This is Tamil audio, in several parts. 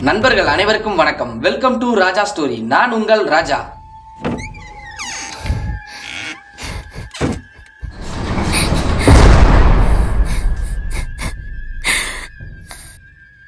நண்பர்கள் அனைவருக்கும் வணக்கம். Welcome to Raja story. நான் உங்கள் ராஜா.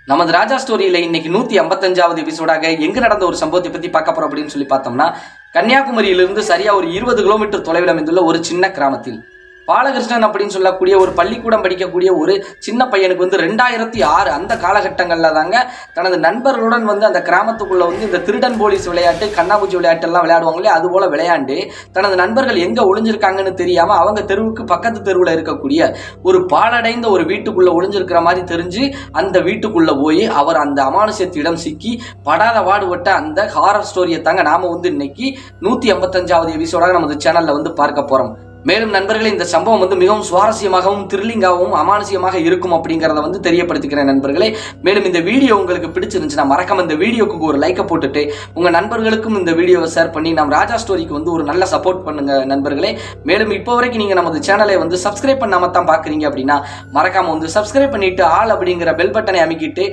நமது ராஜா ஸ்டோரியில இன்னைக்கு 155வது எபிசோடாக எங்க நடந்த ஒரு சம்பவத்தை பத்தி பார்க்க போறோம் அப்படின்னு சொல்லி பார்த்தோம்னா, கன்னியாகுமரியிலிருந்து சரியா ஒரு 20 கிலோமீட்டர் தொலைவில் அமைந்துள்ள ஒரு சின்ன கிராமத்தில் பாலகிருஷ்ணன் அப்படின்னு சொல்லக்கூடிய ஒரு பள்ளிக்கூடம் படிக்கக்கூடிய ஒரு சின்ன பையனுக்கு 2006 அந்த காலகட்டங்கள்ல தாங்க தனது நண்பர்களுடன் அந்த கிராமத்துக்குள்ள இந்த திருடன் போலீஸ் விளையாட்டு, கண்ணாபூச்சி விளையாட்டு எல்லாம் விளையாடுவாங்களே, அது போல விளையாண்டு தனது நண்பர்கள் எங்க ஒளிஞ்சிருக்காங்கன்னு தெரியாம அவங்க தெருவுக்கு பக்கத்து தெருவுல இருக்கக்கூடிய ஒரு பாலடைந்த ஒரு வீட்டுக்குள்ள ஒளிஞ்சிருக்கிற மாதிரி தெரிஞ்சு அந்த வீட்டுக்குள்ள போய் அவர் அந்த அமானுஷ்யத்திடம் சிக்கி படாத பாடுபட்ட அந்த ஹாரர் ஸ்டோரியை தாங்க நாம இன்னைக்கு 155வது எபிசோடாக நமது சேனல்ல பார்க்க போறோம். மேலும் நண்பர்களே, இந்த சம்பவம் மிகவும் சுவாரஸ்யமாகவும் த்ரில்லிங்காகவும் அமானுஷ்யமாக இருக்கும் அப்படிங்கிறத தெரியப்படுத்திக்கிறேன் நண்பர்களே. மேலும் இந்த வீடியோ உங்களுக்கு பிடிச்சிருந்துச்சுன்னா மறக்காம இந்த வீடியோக்கு ஒரு லைக்கை போட்டுட்டு உங்க நண்பர்களுக்கும் இந்த வீடியோவை ஷேர் பண்ணி நம்ம ராஜா ஸ்டோரிக்கு ஒரு நல்ல சப்போர்ட் பண்ணுங்க நண்பர்களே. மேலும் இப்போ வரைக்கும் நீங்க நமது சேனலை சப்ஸ்கிரைப் பண்ணாம தான் பாக்குறீங்க அப்படின்னா மறக்காம சப்ஸ்கிரைப் பண்ணிட்டு ஆல் அப்படிங்கிற பெல் பட்டனை அமைக்கிட்டு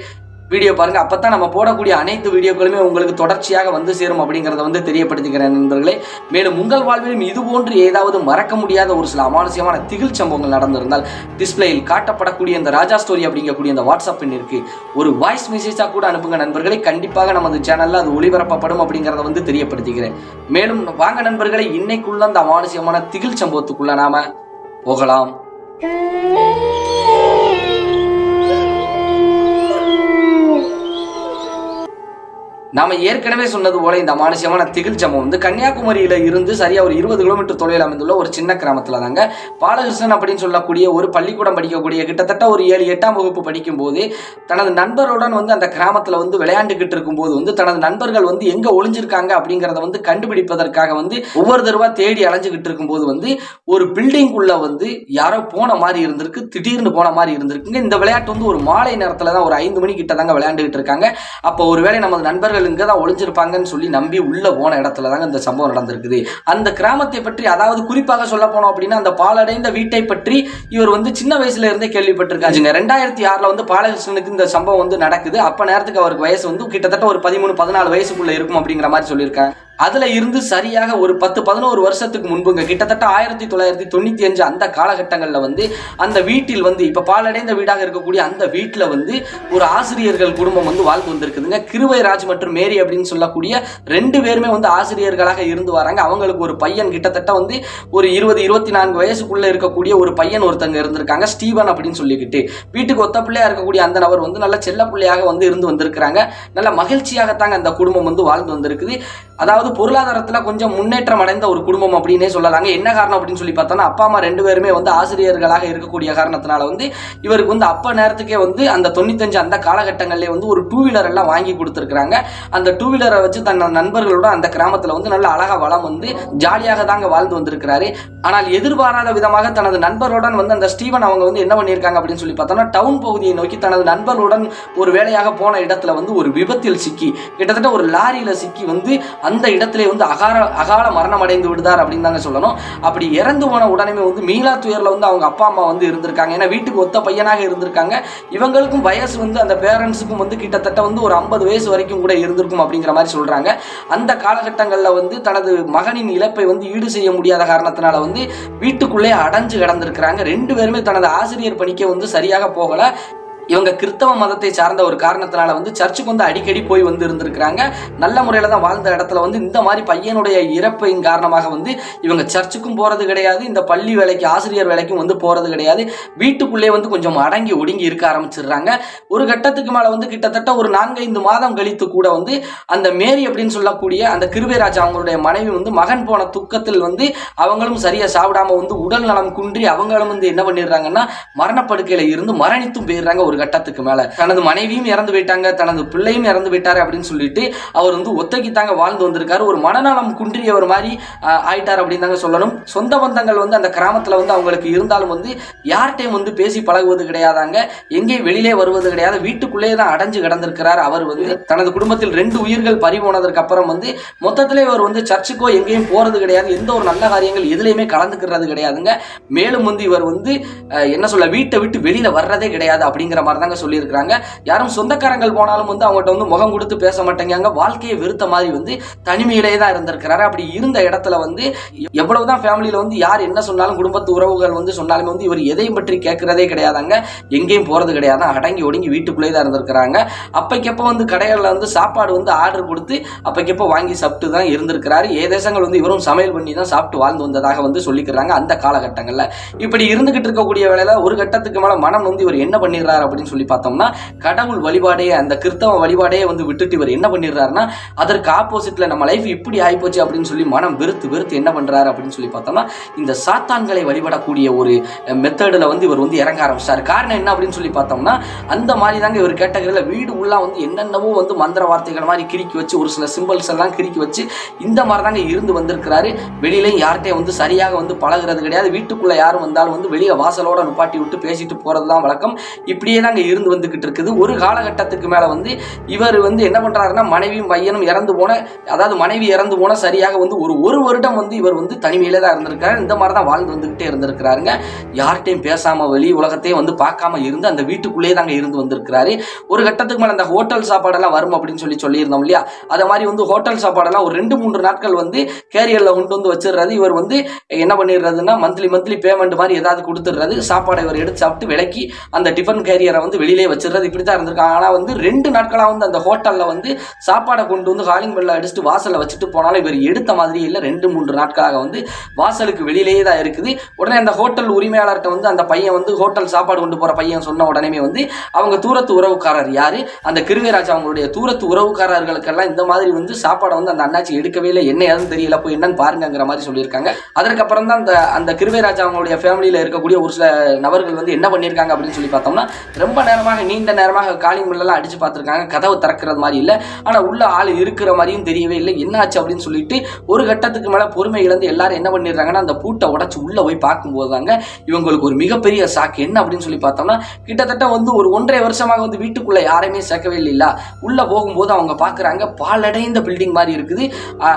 வீடியோ பாருங்க. அப்பதான் நம்ம போடக்கூடிய அனைத்து வீடியோக்களுமே உங்களுக்கு தொடர்ச்சியாக சேரும் அப்படிங்கறத தெரியப்படுத்திக்கிறேன் நண்பர்களே. மேலும் உங்கள் வாழ்விலும் இது போன்று ஏதாவது மறக்க முடியாத ஒரு சில அமானுஷ்யமான திகில் சம்பவங்கள் நடந்திருந்தால் டிஸ்பிளேயில் காட்டப்படக்கூடிய இந்த ராஜா ஸ்டோரி அப்படிங்கக்கூடிய இந்த வாட்ஸ்அப் எண்ணிற்கு ஒரு வாய்ஸ் மெசேஜா கூட அனுப்புங்க நண்பர்களே. கண்டிப்பாக நமது சேனல்ல அது ஒளிபரப்பப்படும் அப்படிங்கறத தெரியப்படுத்திக்கிறேன். மேலும் வாங்க நண்பர்களே, இன்னைக்குள்ள அந்த அமானுஷ்யமான திகில் சம்பவத்துக்குள்ள நாம போகலாம். நாம ஏற்கனவே சொன்னது போல இந்த அமானுஷ்யமான திகில் சம்பவம் கன்னியாகுமரியில இருந்து சரியா ஒரு 20 கிலோமீட்டர் தொலைவில் அமைந்துள்ள ஒரு சின்ன கிராமத்துல தாங்க பாலகிருஷ்ணன் அப்படின்னு சொல்லக்கூடிய ஒரு பள்ளிக்கூடம் படிக்கக்கூடிய கிட்டத்தட்ட ஒரு 7-8ஆம் வகுப்பு படிக்கும் போது தனது நண்பருடன் அந்த கிராமத்துல விளையாண்டுகிட்டு இருக்கும் போது தனது நண்பர்கள் எங்க ஒளிஞ்சிருக்காங்க அப்படிங்கறத கண்டுபிடிப்பதற்காக ஒவ்வொரு தடவை தேடி அலைஞ்சுகிட்டு இருக்கும் போது ஒரு பில்டிங் உள்ள யாரோ போன மாதிரி இருந்திருக்கு, திடீர்னு போன மாதிரி இருந்திருக்குங்க. இந்த விளையாட்டு ஒரு மாலை நேரத்துல தான் ஒரு 5 மணி கிட்ட தாங்க விளையாண்டுகிட்டு இருக்காங்க. அப்போ ஒருவேளை நமது நண்பர்கள் இங்கதான் ஒளிஞ்சிருப்பாங்கன்னு சொல்லி நம்பி உள்ள போன இடத்துல தாங்க இந்த சம்பவம் நடந்திருக்குது. அந்த கிராமத்தை பற்றி, அதாவது குறிப்பாக சொல்ல போனோம் அப்படின்னா அந்த பாலடைந்த வீட்டை பற்றி இவர் சின்ன வயசுல இருந்தே கேள்விப்பட்டிருக்காங்க. 2006ல பாலகிருஷ்ணனுக்கு இந்த சம்பவம் நடக்குது. அப்ப நேரத்துக்கு அவருக்கு வயசு கிட்டத்தட்ட ஒரு 13-14 வயசுக்குள்ள இருக்கும் அப்படிங்கிற மாதிரி சொல்லியிருக்காங்க. அதுல இருந்து சரியாக ஒரு 10-11 வருஷத்துக்கு முன்புங்க, கிட்டத்தட்ட 1995 அந்த காலகட்டங்கள்ல அந்த வீட்டில் இப்ப பாலடைந்த வீடாக இருக்கக்கூடிய அந்த வீட்டுல ஒரு ஆசிரியர்கள் குடும்பம் வாழ்ந்து வந்திருக்குதுங்க. கிருவைராஜ் மற்றும் மேரி அப்படின்னு சொல்லக்கூடிய 2 பேருமே ஆசிரியர்களாக இருந்து வராங்க. அவங்களுக்கு ஒரு பையன் கிட்டத்தட்ட ஒரு 20-24 வயசுக்குள்ள இருக்கக்கூடிய ஒரு பையன் ஒருத்தங்க இருந்திருக்காங்க, ஸ்டீவன் அப்படின்னு சொல்லிக்கிட்டு. வீட்டுக்கு ஒத்த பிள்ளையா இருக்கக்கூடிய அந்த நபர் நல்ல செல்ல பிள்ளையாக இருந்து வந்திருக்கிறாங்க. நல்ல மகிழ்ச்சியாகத்தாங்க அந்த குடும்பம் வாழ்ந்து வந்திருக்குது. அதாவது பொருளாதாரத்துல கொஞ்சம் முன்னேற்றம் அடைந்த ஒரு குடும்பம் அப்படின்னே சொல்லலாங்க. என்ன காரணம் அப்படின்னு சொல்லி பார்த்தோம்னா, அப்பா அம்மா 2 பேருமே ஆசிரியர்களாக இருக்கக்கூடிய காரணத்தினால இவருக்கு அப்ப நேரத்துக்கே அந்த 95 அந்த காலகட்டங்களிலே ஒரு 2 வீலர் எல்லாம் வாங்கி கொடுத்துருக்காங்க. அந்த 2 வீலரை வச்சு தன் நண்பர்களோட அந்த கிராமத்துல நல்ல அழகா வளம் ஜாலியாக தாங்க வாழ்ந்து வந்திருக்கிறாரு. ஆனால் எதிர்பாராத விதமாக தனது நண்பருடன் அந்த ஸ்டீவன் அவங்க என்ன பண்ணியிருக்காங்க அப்படின்னு சொல்லி பார்த்தோம்னா, டவுன் பகுதியை நோக்கி தனது நண்பர்களுடன் ஒரு வேலையாக போன இடத்துல ஒரு விபத்தில் சிக்கி கிட்டத்தட்ட ஒரு லாரியில சிக்கி அந்த இடத்திலே அகால மரணம் அடைந்து விடுதார் அப்படின்னு தாங்க சொல்லணும். அப்படி இறந்து போன உடனே மீளா துயர்ல அவங்க அப்பா அம்மா இருந்திருக்காங்க. ஏன்னா வீட்டுக்கு ஒத்த பையனாக இருந்திருக்காங்க. இவங்களுக்கும் வயசு அந்த பேரண்ட்ஸுக்கும் கிட்டத்தட்ட ஒரு 50 வயசு வரைக்கும் கூட இருந்திருக்கும் அப்படிங்கிற மாதிரி சொல்றாங்க. அந்த காலகட்டங்கள்ல தனது மகனின் இழப்பை ஈடு செய்ய முடியாத காரணத்தினால வீட்டுக்குள்ளே அடைஞ்சு கிடந்திருக்கிறாங்க. 2 பேருமே தனது ஆசிரியர் பணிக்கு சரியாக போகல. இவங்க கிறிஸ்தவ மதத்தை சார்ந்த ஒரு காரணத்தினால சர்ச்சுக்கு அடிக்கடி போய் இருந்திருக்கிறாங்க. நல்ல முறையில தான் வாழ்ந்த இடத்துல இந்த மாதிரி பையனுடைய இறப்பின் காரணமாக இவங்க சர்ச்சுக்கும் போறது கிடையாது, இந்த பள்ளி வேலைக்கு ஆசிரியர் வேலைக்கும் போறது கிடையாது. வீட்டுக்குள்ளே கொஞ்சம் அடங்கி ஒடுங்கி இருக்க ஆரம்பிச்சிடுறாங்க. ஒரு கட்டத்துக்கு மேல கிட்டத்தட்ட ஒரு 4-5 மாதம் கழித்து கூட அந்த மேரி அப்படின்னு சொல்லக்கூடிய அந்த கிருபைராஜ் அவங்களுடைய மனைவி மகன் போன துக்கத்தில் அவங்களும் சரியா சாப்பிடாம உடல் நலம் குன்றி அவங்களும் என்ன பண்ணிடுறாங்கன்னா மரணப்படுக்கையில இருந்து மரணித்தும் போயிடுறாங்க. ஒரு கட்டத்துக்கு மேல தனது மனைவியும் இறந்து போயிட்டாங்க, தனது பிள்ளையும் இறந்து போயிட்டாரு அப்படின்னு சொல்லிட்டு அவர் ஒத்தைக்கு தாங்க வாழ்ந்து வந்திருக்காரு. ஒரு மனநலம் குன்றியவர் மாதிரி ஆயிட்டார் அப்படின்னு தாங்க சொல்லணும். சொந்த பந்தங்கள் அந்த கிராமத்துல அவங்களுக்கு இருந்தாலும் யார்கிட்டையும் பேசி பழகுவது கிடையாதாங்க, எங்கேயும் வெளியிலே வருவது கிடையாது, வீட்டுக்குள்ளே தான் அடைஞ்சு கிடந்திருக்கிறார். அவர் தனது குடும்பத்தில் 2 உயிர்கள் பறிபோனதற்கு அப்புறம் மொத்தத்திலே அவர் சர்ச்சுக்கோ எங்கேயும் போறது கிடையாது, எந்த ஒரு நல்ல காரியங்கள் எதுலையுமே கலந்துக்கிறது கிடையாதுங்க. மேலும் இவர் என்ன சொல்ல வீட்டை விட்டு வெளியில வர்றதே கிடையாது அப்படிங்கிற அப்படிங்கிற மாதிரி தாங்க சொல்லியிருக்கிறாங்க. யாரும் சொந்தக்காரங்கள் போனாலும் வந்து அவங்ககிட்ட வந்து முகம் கொடுத்து பேச மாட்டேங்காங்க. வாழ்க்கையை வெறுத்த மாதிரி வந்து தனிமையிலே தான் இருந்திருக்கிறாரு. அப்படி இருந்த இடத்துல வந்து எவ்வளவுதான் ஃபேமிலியில வந்து யார் என்ன சொன்னாலும், குடும்பத்து உறவுகள் வந்து சொன்னாலுமே வந்து இவர் எதையும் பற்றி கேட்கறதே கிடையாதாங்க. எங்கேயும் போறது கிடையாது, அடங்கி ஒடுங்கி வீட்டுக்குள்ளே தான் இருந்திருக்கிறாங்க. அப்பைக்கப்ப வந்து கடைகளில் வந்து சாப்பாடு வந்து ஆர்டர் கொடுத்து அப்பைக்கப்ப வாங்கி சாப்பிட்டு தான் இருந்திருக்கிறாரு. ஏதேசங்கள் வந்து இவரும் சமையல் பண்ணி தான் சாப்பிட்டு வாழ்ந்து வந்ததாக வந்து சொல்லிக்கிறாங்க அந்த காலகட்டங்களில். இப்படி இருந்துகிட்டு இருக்கக்கூடிய வேளையில ஒரு கட்டத்துக்கு மேல மனம் வந்து இவர் என்ன பண்ணிடுறாரு அப்படின்னு சொல்லி பார்த்தோம்னா, கடவுள் வழிபாடே, அந்த கிறிஸ்தவ வழிபாடே வந்து விட்டுட்டு இவர் என்ன பண்ணிடுறாருன்னா, அதற்கு ஆப்போசிட்ல நம்ம லைஃப் இப்படி ஆயிப்போச்சு அப்படின்னு சொல்லி மனம் வெறுத்து என்ன பண்றாரு அப்படின்னு சொல்லி பார்த்தோம்னா, இந்த சாத்தான்களை வழிபடக்கூடிய ஒரு மெத்தடில் வந்து இவர் வந்து இறங்க ஆரம்பிச்சாரு. காரணம் என்ன அப்படின்னு சொல்லி பார்த்தோம்னா, அந்த மாதிரி தாங்க இவர் கேட்டகரியில் வீடு உள்ள வந்து என்னென்னவோ வந்து மந்திர வார்த்தைகள் மாதிரி கிறுக்கி வச்சு, ஒரு சில சிம்பிள்ஸ் எல்லாம் கிறுக்கி வச்சு இந்த மாதிரி தாங்க இருந்து வந்திருக்கிறாரு. வெளியிலையும் யார்கிட்டையும் வந்து சரியாக வந்து பழகிறது கிடையாது. வீட்டுக்குள்ள யாரும் வந்தாலும் வந்து வெளியே வாசலோட நுப்பாட்டி விட்டு பேசிட்டு போறது தான் வழக்கம். இப்படியே தாங்க இருந்து வந்துகிட்டு இருக்குது. ஒரு காலகட்டத்துக்கு மேல வந்து இவர் வந்து என்ன பண்றாருன்னா, மனைவியும் பையனும் இறந்து போன, அதாவது மனைவி இறந்து போன சரியாக வந்து ஒரு வருடம் வந்து இவர் வந்து தனிமையில தான் இருந்திருக்காரு. இந்த மாதிரி தான் வாழ்ந்து வந்துகிட்டே இருந்திருக்கிறாருங்க. யார்கிட்டையும் பேசாம வெளி உலகத்தையும் வந்து பார்க்காம இருந்து அந்த வீட்டுக்குள்ளேயே தாங்க இருந்து வந்திருக்கிறாரு. ஒரு கட்டத்துக்கு மேல அந்த ஹோட்டல் சாப்பாடெல்லாம் வரும் அப்படின்னு சொல்லியிருந்தோம் இல்லையா, அதை மாதிரி வந்து ஹோட்டல் சாப்பாடெல்லாம் ஒரு 2-3 நாட்கள் வந்து கேரியர்ல கொண்டு வந்து வச்சிடுறது. இவர் வந்து என்ன பண்ணிடுறதுன்னா, மந்த்லி பேமெண்ட் மாதிரி ஏதாவது கொடுத்துடுறது. சாப்பாடை இவர் எடுத்து சாப்பிட்டு விலக்கி அந்த டிஃபன் கேரியரை வந்து வெளியிலே வச்சிடுறது. இப்படி தான் இருந்திருக்காங்க. ஆனால் வந்து 2 நாட்களாக வந்து அந்த ஹோட்டலில் வந்து சாப்பாடை கொண்டு வந்து காலிங் பெல்ல அடிச்சுட்டு வாசலில் வச்சுட்டு போனாலும் இவர் எடுத்த மாதிரி இல்லை. 2-3 நாட்களாக வந்து வாசலுக்கு வெளியிலேயே தான் இருக்குது. உடனே அந்த ஹோட்டல் உரிமையாளர்கிட்ட வந்து அந்த பையன் வந்து ஹோட்டல் சாப்பாடு கொண்டு போகிற பையன் சொன்ன உடனே வந்து அவங்க தூரத்து உறவுக்காரர் யாரு, அந்த கிருவேராஜ் அவங்களுடைய தூரத்து உறவுக்காரர்களுக்கெல்லாம் இந்த மாதிரி வந்து சாப்பாடை வந்து அந்த அண்ணாச்சி எடுக்கவே இல்லை, என்ன ஏதுன்னு தெரியல, போய் என்னன்னு பாருங்கிற மாதிரி சொல்லியிருக்காங்க. அதற்கப்புறம் தான் அந்த கிருவேராஜ் அவங்களுடைய ஃபேமிலியில் இருக்கக்கூடிய ஒரு சில நபர்கள் வந்து என்ன பண்ணியிருக்காங்க அப்படின்னு சொல்லி பார்த்தோம்னா, ரொம்ப நேரமாக நீண்ட நேரமாக காலிங் பெல்லாம் அடிச்சு பார்த்துருக்காங்க. கதவு திறக்கிறது மாதிரி இல்லை, ஆனால் உள்ள ஆள் இருக்கிற மாதிரியும் தெரியவே இல்லை. என்ன ஆச்சு அப்படின்னு சொல்லிட்டு ஒரு கட்டத்துக்கு மேலே பொறுமை இழந்து எல்லாரும் என்ன பண்ணிடுறாங்கன்னா, அந்த பூட்டை உடச்சு உள்ள போய் பார்க்கும்போது தாங்க இவங்களுக்கு ஒரு மிகப்பெரிய சாக்கு. என்ன அப்படின்னு சொல்லி பார்த்தோம்னா, கிட்டத்தட்ட வந்து ஒரு 1.5 வருஷமாக வந்து வீட்டுக்குள்ள யாரையுமே சேர்க்கவே இல்லை. உள்ள போகும்போது அவங்க பார்க்குறாங்க, பாலடைந்த பில்டிங் மாதிரி இருக்குது.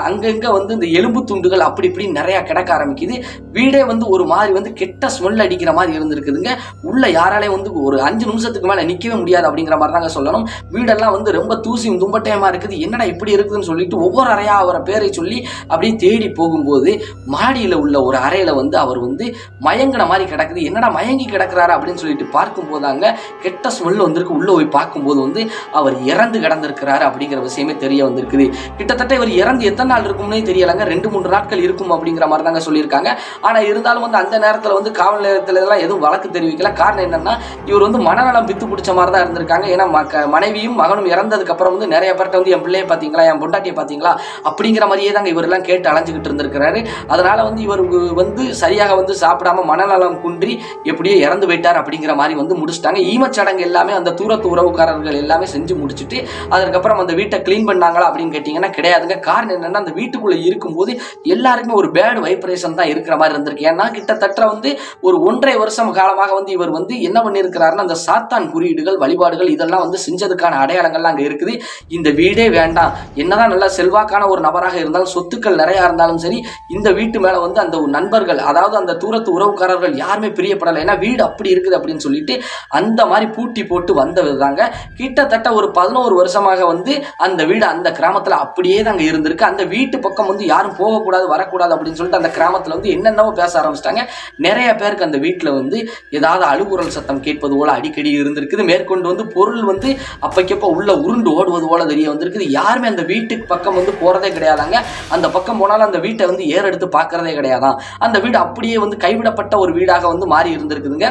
அங்கங்க வந்து இந்த எலும்பு துண்டுகள் அப்படி இப்படி நிறைய கிடக்க ஆரம்பிக்குது. வீடே வந்து ஒரு மாதிரி வந்து கெட்ட ஸ்மெல் அடிக்கிற மாதிரி இருந்திருக்குதுங்க. உள்ள யாராலே வந்து ஒரு 5 நிமிஷத்துக்கு மேலே நிற்கவே முடியாது அப்படிங்கிற மாதிரி தாங்க சொல்லணும். வீடெல்லாம் வந்து ரொம்ப தூசியும் தும்பட்டையமா இருக்குது. என்னடா இப்படி இருக்குதுன்னு சொல்லிட்டு ஒவ்வொரு அறையா அவரை பேரை சொல்லி அப்படியே தேடி போகும்போது மாடியில் உள்ள ஒரு அறையில வந்து அவர் வந்து மயங்கின மாதிரி கிடக்குது. என்னடா மயங்கி கிடக்குறாரு அப்படின்னு சொல்லிட்டு பார்க்கும்போதாங்க கெட்ட ஸ்மெல் வந்திருக்கு. உள்ள போய் பார்க்கும்போது வந்து அவர் இறந்து கிடந்திருக்கிறாரு அப்படிங்கிற விஷயமே தெரிய வந்திருக்குது. கிட்டத்தட்ட இவர் இறந்து எத்தனை நாள் இருக்கும்னே தெரியலங்க. 2-3 நாட்கள் இருக்கும் அப்படிங்கிற மாதிரி தாங்க சொல்லியிருக்காங்க. ஆனா இருந்தாலும் வந்து அந்த நேரத்தில் வந்து காவல் நிலையத்துல எல்லாம் எதுவும் வழக்கு தெரிவிக்கல. காரணம் என்னன்னா, இவர் வந்து மனநலம் பித்து பிடிச்ச மாதிரி தான் இருந்திருக்காங்க. ஏன்னா மனைவியும் மகனும் இறந்ததுக்கு அப்புறம் வந்து நிறைய பேர்ட்ட வந்து என் பிள்ளையை பார்த்தீங்களா, என் பொண்டாட்டியை பார்த்தீங்களா அப்படிங்கிற மாதிரியே தாங்க இவர் எல்லாம் கேட்டு அலைஞ்சுக்கிட்டு இருந்திருக்கிறாரு. அதனால வந்து இவர் வந்து சரியாக வந்து சாப்பிடாம மனநலம் குன்றி எப்படியோ இறந்து போயிட்டார் அப்படிங்கிற மாதிரி வந்து முடிச்சுட்டாங்க. ஈமச்சடங்கு எல்லாமே அந்த தூரத்து உறவுக்காரர்கள் எல்லாமே செஞ்சு முடிச்சுட்டு அதற்கப்புறம் அந்த வீட்டை கிளீன் பண்ணாங்களா அப்படின்னு கேட்டீங்கன்னா கிடையாதுங்க. காரணம் என்னன்னா, அந்த வீட்டுக்குள்ள இருக்கும்போது எல்லாருக்குமே ஒரு பேட் வைப்ரேஷன் தான் இருக்கிற மாதிரி இருந்திருக்கு. ஏன்னா கிட்டத்தட்ட வந்து ஒரு 1.5 வருஷம் காலமாக வந்து இவர் வந்து என்ன பண்ணியிருக்கிறாருன்னா, அந்த சாத்தான் குறியீடுகள் வழிபாடுகள் இதெல்லாம் வந்து செஞ்சதுக்கான அடையாளங்கள்லாம் அங்கே இருக்குது. இந்த வீடே வேண்டாம், என்னதான் நல்ல செல்வாக்கான ஒரு நபராக இருந்தாலும் சொத்துக்கள் நிறைய இருந்தாலும் சரி, இந்த வீட்டு மேல வந்து அந்த நண்பர்கள், அதாவது அந்த தூரத்து உறவுக்காரர்கள் யாருமே பிரியப்படலை. ஏன்னா வீடு அப்படி இருக்குது அப்படின்னு சொல்லிட்டு அந்த மாதிரி பூட்டி போட்டு வந்தது தாங்க. கிட்டத்தட்ட ஒரு 11 வருஷமாக வந்து அந்த வீடு அந்த கிராமத்தில் அப்படியே தாங்க இருந்திருக்கு. அந்த வீட்டு பக்கம் வந்து யாரும் போகக்கூடாது வரக்கூடாது அப்படின்னு சொல்லிட்டு அந்த கிராமத்தில் வந்து என்னென்னவோ பேச ஆரம்பிச்சிட்டாங்க. நிறைய பேருக்கு அந்த வீட்டில் வந்து ஏதாவது அழுகுரல் சத்தம் கேட்பது போல அடிக்கடி இருந்திருக்குது. மேற்கொண்டு வந்து பொருள் வந்து அப்பைக்கப்போ உள்ள உருண்டு ஓடுவது போல தெரிய வந்திருக்குது. யாருமே அந்த வீட்டுக்கு பக்கம் வந்து போறதே கிடையாதாங்க. அந்த பக்கம் போனாலும் அந்த வீட்டை வந்து ஏறெடுத்து பார்க்கறதே கிடையாதான். அந்த வீடு அப்படியே வந்து கைவிடப்பட்ட ஒரு வீடாக வந்து மாறி இருந்திருக்குதுங்க.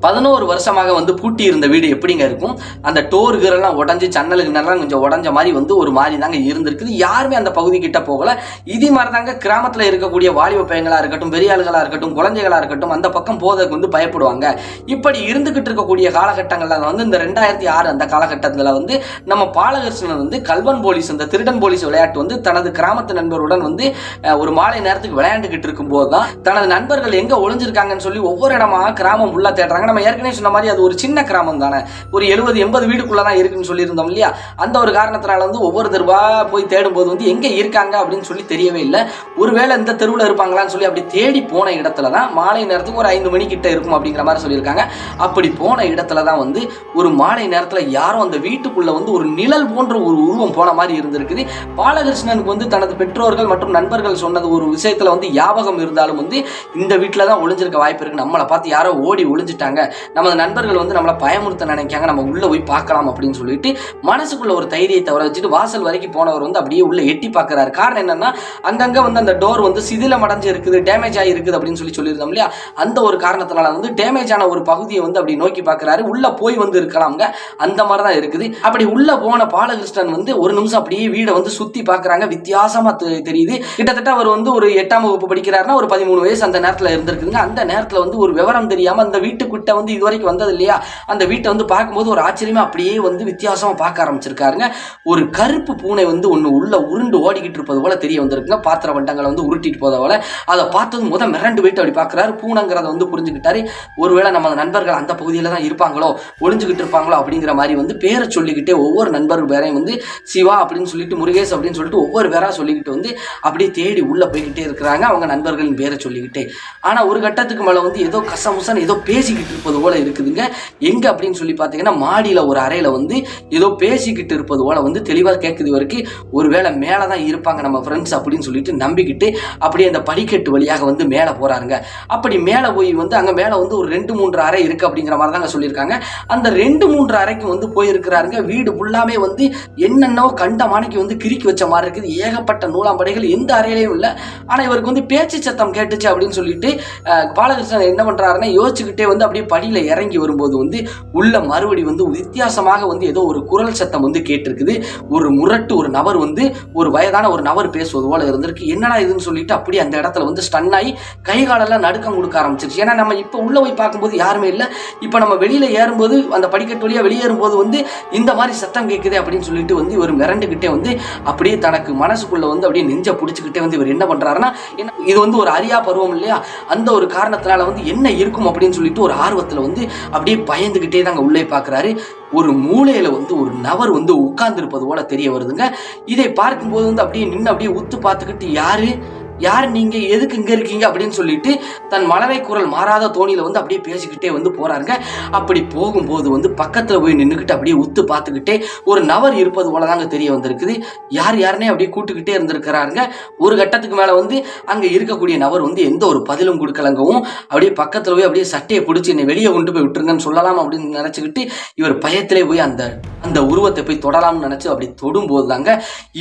11 வருஷமாக வந்து பூட்டி இருந்த வீடு எப்படிங்க இருக்கும்? அந்த டோர்களெல்லாம் உடஞ்சி ஜன்னலுக்குன்னெல்லாம் கொஞ்சம் உடஞ்ச மாதிரி வந்து ஒரு மாதிரி தாங்க இருந்திருக்குது. யாருமே அந்த பகுதி கிட்ட போகல. இதே மாதிரி தாங்க கிராமத்தில் இருக்கக்கூடிய வாலிப பையங்களா இருக்கட்டும், பெரிய ஆளுகளா இருக்கட்டும், குழந்தைகளா இருக்கட்டும், அந்த பக்கம் போவதற்கு வந்து பயப்படுவாங்க. இப்படி இருந்துகிட்டு இருக்கக்கூடிய காலகட்டங்கள்ல வந்து இந்த 2006 அந்த காலகட்டத்தில் வந்து நம்ம பாலகிருஷ்ணன் வந்து கல்வன் போலீஸ், அந்த திருடன் போலீஸ் விளையாட்டு வந்து தனது கிராமத்து நண்பருடன் வந்து ஒரு மாலை நேரத்துக்கு விளையாண்டுகிட்டு இருக்கும் போது தான் தனது நண்பர்கள் எங்க ஒளிஞ்சிருக்காங்கன்னு சொல்லி ஒவ்வொரு இடமா கிராமம் உள்ள தேடுறாங்க. நம்ம ஏற்கனவே சொன்ன மாதிரி அது ஒரு சின்ன கிராமம் தானே, ஒரு 70-80 வீடுக்குள்ள தான் இருக்குன்னு சொல்லியிருந்தோம் இல்லையா. அந்த ஒரு காரணத்தினால வந்து ஒவ்வொரு தெருவா போய் தேடும்போது வந்து எங்க இருக்காங்க அப்படின்னு சொல்லி தெரியவே இல்லை. ஒருவேளை இந்த தெருவில் இருப்பாங்களான்னு சொல்லி அப்படி தேடி போன இடத்துல தான் மாலை நேரத்துக்கு ஒரு 5 மணி கிட்ட இருக்கும் அப்படிங்கிற மாதிரி சொல்லியிருக்காங்க. அப்படி போன இடத்துல தான் வந்து ஒரு மாலை நேரத்தில் யாரும் அந்த வீட்டுக்குள்ள வந்து ஒரு நிழல் போன்ற ஒரு உருவம் போன மாதிரி இருந்திருக்குது. பாலகிருஷ்ணனுக்கு வந்து தனது பெற்றோர்கள் மற்றும் நண்பர்கள் சொன்னது ஒரு விஷயத்துல வந்து ஞாபகம் இருந்தாலும் வந்து இந்த வீட்டில் தான் ஒளிஞ்சிருக்க வாய்ப்பு இருக்கு, நம்மளை பார்த்து யாரோ ஓடி ஒளிஞ்சிட்டாங்க, நமது நண்பர்கள் வந்து நம்மளை பயமுறுத்த நினைக்காங்க, நம்ம உள்ள போய் பார்க்கலாம் அப்படின்னு சொல்லிட்டு மனசுக்குள்ள ஒரு தைரியத்தை வர வச்சுட்டு வாசல் வரைக்கும் போனவர் வந்து அப்படியே உள்ள எட்டி பார்க்கிறாரு. காரணம் என்னன்னா அங்கங்க வந்து அந்த டோர் வந்து சிதிலம் அடைஞ்சு இருக்குது, டேமேஜ் ஆகி இருக்குது அப்படின்னு சொல்லியிருந்தோம் இல்லையா. அந்த ஒரு காரணத்தினால வந்து டேமேஜ் ஆன ஒரு பகுதியை வந்து அப்படி நோக்கி பார்க்கிறாரு. உள்ள போய் வந்து இருக்கலாம்ங்க, அந்த மாதிரி தான் இருக்குது. அப்படி உள்ள போன பாலகிருஷ்ணன் வந்து ஒரு நிமிஷம் அப்படியே வீடை வந்து சுத்தி பார்க்கறாங்க. வித்தியாசமா தெரியுது. கிட்டத்தட்ட அவர் வந்து ஒரு 8ஆம் வகுப்பு படிக்கிறாருன்னா ஒரு 13 வயசு அந்த நேரத்தில் இருந்திருக்குதுங்க. அந்த நேரத்தில் வந்து ஒரு விவரம் தெரியாம அந்த வீட்டுக்கிட்ட வந்து இதுவரைக்கும் வந்தது இல்லையா, அந்த வீட்டை வந்து பார்க்கும்போது ஒரு ஆச்சரியமா அப்படியே வந்து வித்தியாசமா பார்க்க ஆரம்பிச்சிருக்காருங்க. ஒரு கருப்பு பூனை வந்து ஒன்று உள்ள உருண்டு ஓடிக்கிட்டு இருப்பது போல தெரிய வந்திருக்குங்க. பாத்திர வண்டங்களை வந்து உருட்டிட்டு போத போல. அதை பார்த்தது மிரண்டு போயிட்டு அப்படி பார்க்குறாரு. பூனைங்கிறத வந்து புரிஞ்சுக்கிட்டாரு. ஒருவேளை நம்ம நண்பர்கள் அந்த பகுதியில் தான் இருப்பாங்களோ, ஒளிஞ்சுக்கிட்டு இருப்பாங்களோ அப்படிங்கிற மாதிரி வந்து பேரை சொல்லிக்கிட்டே ஒவ்வொரு நண்பர்கள் பேரையும் வந்து சிவா அப்படின்னு சொல்லிட்டு, முருகேஷ் அப்படின்னு சொல்லிட்டு ஒவ்வொரு பேரா சொல்லிக்கிட்டு வந்து அப்படியே தேடி உள்ள போய்கிட்டே இருக்கிறாங்க அவங்க நண்பர்களின் பேரை சொல்லிக்கிட்டே. ஆனா ஒரு கட்டத்துக்கு மேல வந்து ஏதோ கசமுசன் ஏதோ பேசிக்கிட்டு இருப்பது போல இருக்குதுங்க. எங்க அப்படின்னு சொல்லி பார்த்தீங்கன்னா மாடியில ஒரு அறையில வந்து ஏதோ பேசிக்கிட்டு இருப்பது போல வந்து தெளிவாக கேட்குது வரைக்கும். ஒருவேளை மேலதான் இருப்பாங்க நம்ம ஃப்ரெண்ட்ஸ் அப்படின்னு சொல்லிட்டு நம்பிக்கிட்டு அப்படியே அந்த படிக்கட்டு வழியாக வந்து மேலே போறாருங்க. அப்படி மேலே போய் வந்து அங்க மேல வந்து ஒரு 2-3 அறை இருக்கு அப்படிங்கிற மாதிரி தாங்க சொல்லியிருக்காங்க. அந்த 2-3 அறைக்கு வந்து போயிருக்கிறாருங்க. வீடு ஃபுல்லாமே வந்து என்னென்னோ கண்ட மாணிக்கு வந்து கிறுக்கி வச்ச மாதிரி இருக்குது. ஏகப்பட்ட நூலாம்படைகள் எந்த அறையிலையும் இல்லை. ஆனா இவருக்கு வந்து பேச்சு சத்தம் கேட்டுச்சு அப்படின்னு சொல்லிட்டு பாலகிருஷ்ணன் என்ன பண்றாருன்னா யோசிச்சுக்கிட்டே வந்து அப்படியே படியில இறங்கி வரும்போது வந்து உள்ள மறுபடி வந்து வித்தியாசமாக வந்து ஏதோ ஒரு குரல் சத்தம் வந்து கேட்டிருக்குது. ஒரு முரட்டு ஒரு நபர் வந்து ஒரு வயதான ஒரு நபர் பேசுவது போல இருந்திருக்கு. என்னடா இதுன்னு சொல்லிட்டு அப்படியே அந்த இடத்துல வந்து ஸ்டன் ஆகி கை காலெல்லாம் நடுக்கம் கொடுக்க ஆரம்பிச்சிருச்சு. ஏன்னா நம்ம இப்போ உள்ள போய் பார்க்கும்போது யாருமே இல்லை. இப்போ நம்ம வெளியில ஏறும்போது அந்த படிக்கட்டு வழியா வெளியேறும்போது வந்து இந்த மாதிரி சத்தம் கேட்குது அப்படின்னு சொல்லிட்டு வந்து இவர் மிரண்டுகிட்டே வந்து அப்படியே தனக்கு மனசுக்குள்ள வந்து அப்படியே நெஞ்ச பிடிச்சிக்கிட்டே வந்து இவர் என்ன பண்றாருன்னா, இது வந்து ஒரு அறியா பருவம் இல்லையா, அந்த ஒரு காரணத்தினால வந்து என்ன இருக்கும் அப்படின்னு சொல்லிட்டு ஒரு ஆர்வத்துல வந்து அப்படியே பயந்துகிட்டே தாங்க உள்ளே பார்க்கறாரு. ஒரு மூலையில வந்து ஒரு நபர் வந்து உட்கார்ந்து இருப்பது போல தெரிய வருதுங்க. இதை பார்க்கும்போது வந்து அப்படியே நின்று அப்படியே உத்து பார்த்துக்கிட்டு யார் நீங்க, எதுக்கு இங்க இருக்கீங்க அப்படின்னு சொல்லிட்டு தன் மலரை குரல் மாறாத தோணியில வந்து அப்படியே பேசிக்கிட்டே வந்து போறாருங்க. அப்படி போகும்போது வந்து பக்கத்துல போய் நின்றுக்கிட்டு அப்படியே உத்து பார்த்துக்கிட்டே ஒரு நபர் இருப்பது போலதாங்க தெரிய வந்திருக்குது. யாருன்னே அப்படியே கூட்டுக்கிட்டே இருந்திருக்கிறாருங்க. ஒரு கட்டத்துக்கு மேல வந்து அங்க இருக்கக்கூடிய நபர் வந்து எந்த ஒரு பதிலும் கொடுக்கலங்கவும் அப்படியே பக்கத்துல போய் அப்படியே சட்டையை பிடிச்சி என்னை வெளியே கொண்டு போய் விட்டுருங்கன்னு சொல்லலாம் அப்படின்னு நினைச்சுக்கிட்டு இவர் பயத்திலே போய் அந்த உருவத்தை போய் தொடலாம்னு நினைச்சு அப்படி தொடும்போது தாங்க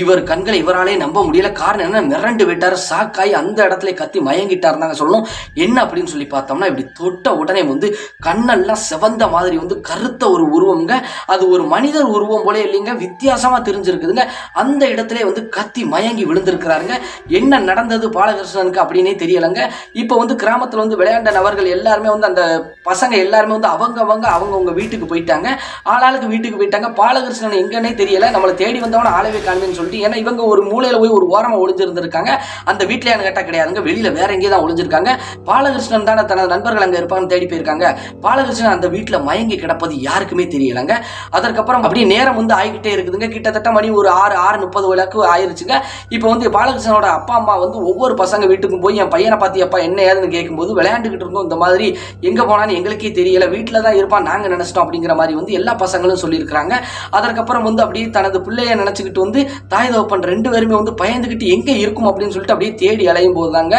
இவர் கண்களை இவராலே நம்ப முடியல. காரணம் என்ன, மிரண்டு விட்டாரு. காய் அந்த இடத்துல கத்தி மயங்கிட்டாருந்தாங்க சொல்லணும். என்ன அப்படின்னு சொல்லி பார்த்தோம்னா இப்படி தொட்ட உடனே வந்து கண்ணெல்லாம் செவந்த மாதிரி வந்து கருத்த ஒரு உருவம்ங்க. அது ஒரு மனிதர் உருவம் போல இல்லைங்க, வித்தியாசமா தெரிஞ்சிருக்குதுங்க. அந்த இடத்துல வந்து கத்தி மயங்கி விழுந்திருக்கிறாருங்க. என்ன நடந்தது பாலகிருஷ்ணனுக்கு அப்படின்னே தெரியலங்க. இப்போ வந்து கிராமத்துல வந்து விளையாண்ட நபர்கள் எல்லாருமே வந்து அந்த பசங்க எல்லாருமே வந்து அவங்கவுங்க வீட்டுக்கு போயிட்டாங்க. ஆளாளுக்கு வீட்டுக்கு போயிட்டாங்க. பாலகிருஷ்ணன் எங்கன்னே தெரியல. நம்மளை தேடி வந்தவன ஆளவே காணுன்னு சொல்லிட்டு, ஏன்னா இவங்க ஒரு மூலையில போய் ஒரு ஓரமா ஒளிஞ்சிருந்திருக்காங்க. அந்த வீட்லயானு கேட்டா கிடையாதுங்க, வெளியில வேற எங்கேயும் தான் ஒளிஞ்சிருக்காங்க. பாலகிருஷ்ணன் தானே தனது நண்பர்கள் அங்க இருப்பாங்கன்னு தேடி போயிருக்காங்க. பாலகிருஷ்ணன் அந்த வீட்டுல மயங்கி கிடப்பது யாருக்குமே தெரியலங்க. அதற்கப்புறம் அப்படியே நேரம் வந்து ஆகிக்கிட்டே இருக்குதுங்க. கிட்டத்தட்ட மணி ஒரு 6:30 வரைக்கும் ஆயிருச்சுங்க. இப்போ வந்து பாலகிருஷ்ணனோட அப்பா அம்மா வந்து ஒவ்வொரு பசங்க வீட்டுக்கும் போய் என் பையனை பார்த்தியப்பா என்ன ஏதுன்னு கேட்கும்போது விளையாண்டுகிட்டு இருந்தோம், இந்த மாதிரி எங்க போனான்னு எங்களுக்கே தெரியல, வீட்டுல தான் இருப்பான் நாங்க நினைச்சிட்டோம் அப்படிங்கிற மாதிரி வந்து எல்லா பசங்களும் சொல்லியிருக்கிறாங்க. அதற்கப்புறம் வந்து அப்படியே தனது பிள்ளைய நினைச்சுக்கிட்டு வந்து தாய் தகப்பன் 2 பேருமே வந்து பயந்துகிட்டு எங்க இருக்கும் அப்படின்னு சொல்லிட்டு அப்படியே தேடி அலையும் போதுதாங்க